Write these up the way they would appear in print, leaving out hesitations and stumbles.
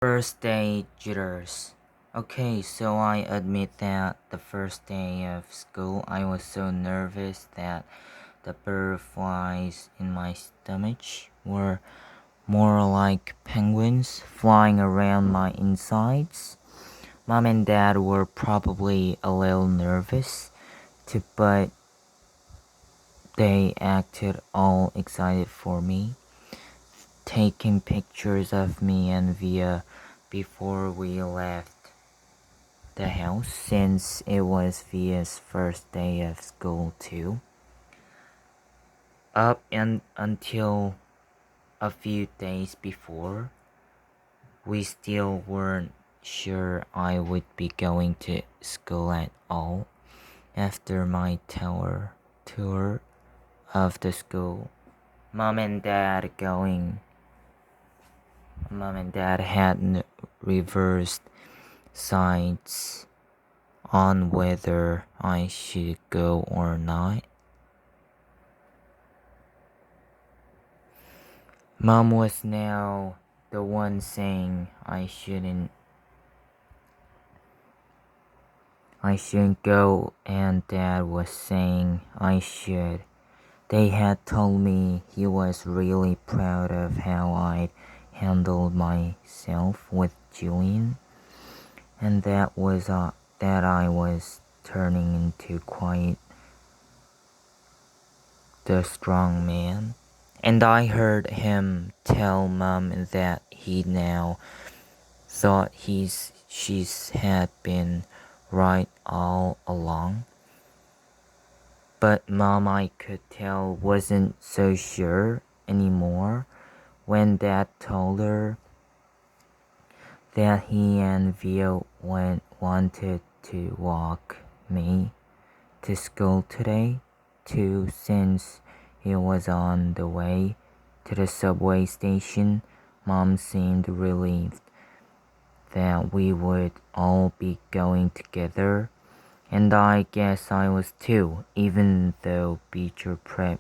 First day jitters. Okay, so I admit that the first day of school I was so nervous that the butterflies in my stomach were more like penguins flying around my insides. Mom and Dad were probably a little nervous too, but they acted all excited for me, taking pictures of me and Via before we left the house since it was Via's first day of school too. Up and until a few days before, we still weren't sure I would be going to school at all. After my tour of the school, Mom and Dad had reversed sides on whether I should go or not. Mom was now the one saying I shouldn't go, and Dad was saying I should. They had told me he was really proud of how I'd handled myself with Julian, and that I was turning into quite the strong man. And I heard him tell Mom that he now thought she's had been right all along. But Mom, I could tell, wasn't so sure anymore when Dad told her that he and Via wanted to walk me to school today too, since it was on the way to the subway station. Mom seemed relieved that we would all be going together, and I guess I was too, even though Beecher Prep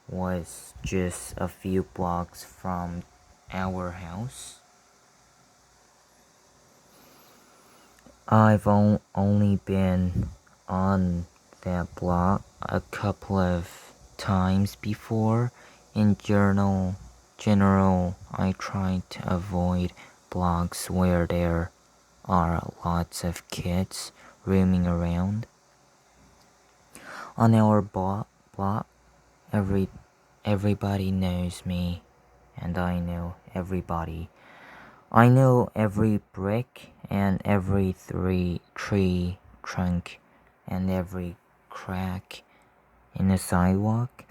was just a few blocks from our house. I've only been on that block a couple of times before. In general, I try to avoid blocks where there are lots of kids roaming around. On our block, everybody knows me, and I know everybody. I know every brick and every tree trunk and every crack in the sidewalk.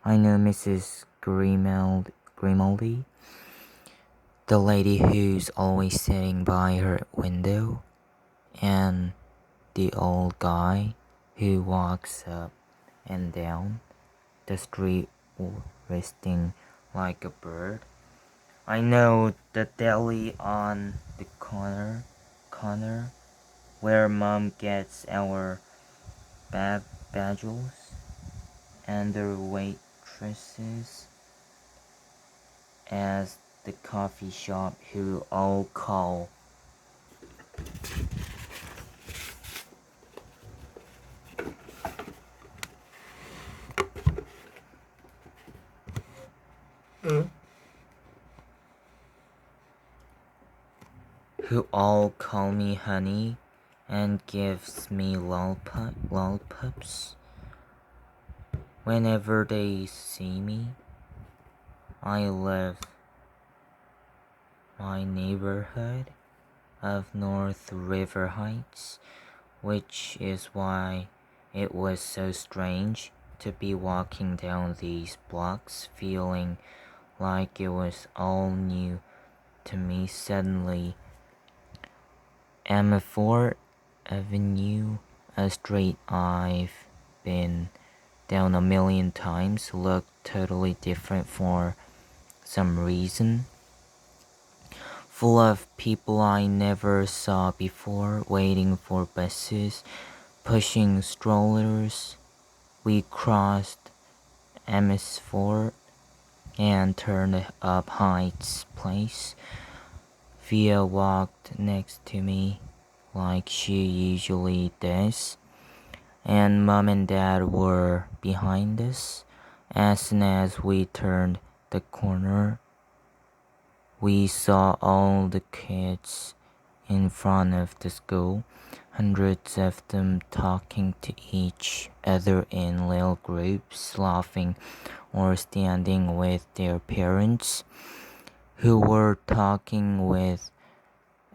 I know Mrs. Grimaldi, the lady who's always sitting by her window, and the old guy who walks up and down the street resting like a bird. I know the deli on the corner where Mom gets our bagels, and the waitresses as the coffee shop who all call me honey and gives me lollipops whenever they see me. I love my neighborhood of North River Heights, which is why it was so strange to be walking down these blocks feeling like it was all new to me suddenly. Amafort Avenue, a street I've been down a million times, looked totally different for some reason. Full of people I never saw before, waiting for buses, pushing strollers. We crossed Amesfort and turned up Heights Place, Via walked next to me, like she usually does, and Mom and Dad were behind us. As soon as we turned the corner, we saw all the kids in front of the school, hundreds of them talking to each other in little groups, laughing or standing with their parents, who were talking with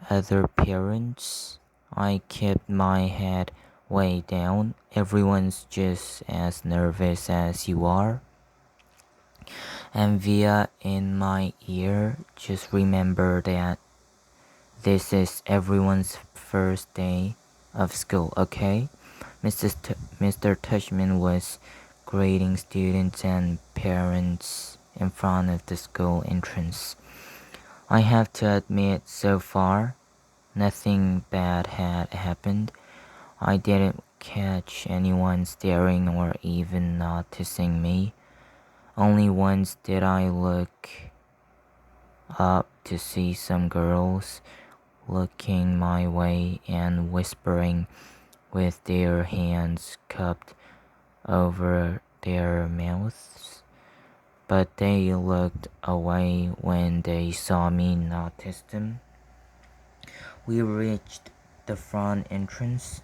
other parents. I kept my head way down. Everyone's just as nervous as you are. And via in my ear, just remember that this is everyone's first day of school, okay? Mr. Tushman was greeting students and parents in front of the school entrance. I have to admit, so far, nothing bad had happened. I didn't catch anyone staring or even noticing me. Only once did I look up to see some girls looking my way and whispering with their hands cupped over their mouths. But they looked away when they saw me notice them. We reached the front entrance.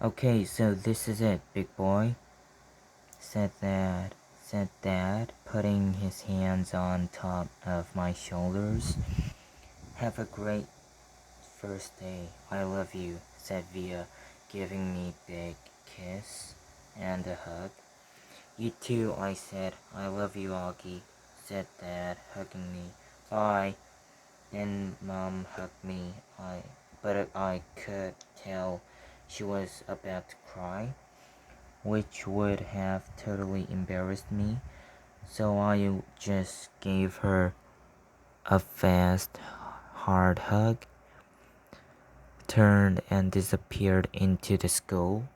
Okay, so this is it, big boy, said Dad, putting his hands on top of my shoulders. Have a great first day. I love you, said Via, giving me a big kiss and a hug. You too, I said. I love you, Augie, said Dad, hugging me. Bye. Then Mom hugged me, but I could tell she was about to cry, which would have totally embarrassed me, so I just gave her a fast, hard hug, turned and disappeared into the school.